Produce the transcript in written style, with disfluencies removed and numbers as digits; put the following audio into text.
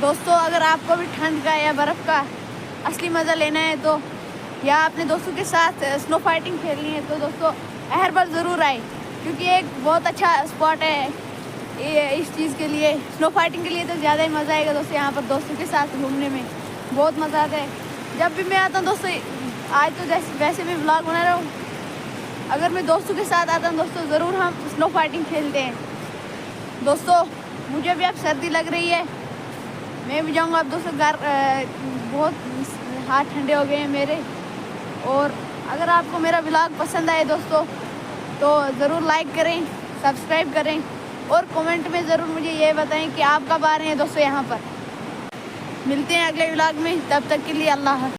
दोस्तों अगर आपको भी ठंड का या बर्फ़ का असली मज़ा लेना है तो या अपने दोस्तों के साथ स्नो फाइटिंग खेलनी है तो दोस्तों अहरबल ज़रूर आए, क्योंकि एक बहुत अच्छा स्पॉट है ये इस चीज़ के लिए। स्नो फाइटिंग के लिए तो ज़्यादा ही मज़ा आएगा दोस्तों, यहाँ पर दोस्तों के साथ घूमने में बहुत मज़ा आता है। जब भी मैं आता हूँ दोस्तों, आज तो जैसे वैसे भी व्लॉग बना रहा हूँ, अगर मैं दोस्तों के साथ आता हूँ दोस्तों ज़रूर हम स्नो फाइटिंग खेलते हैं। दोस्तों मुझे भी अब सर्दी लग रही है, मैं भी जाऊँगा अब दोस्तों घर। बहुत हाथ ठंडे हो गए हैं मेरे। और अगर आपको मेरा व्लॉग पसंद आए दोस्तों तो ज़रूर लाइक करें, सब्सक्राइब करें और कमेंट में ज़रूर मुझे ये बताएं कि आप कब आ रहे हैं दोस्तों यहाँ पर। मिलते हैं अगले व्लॉग में, तब तक के लिए अल्लाह हाफ़िज़।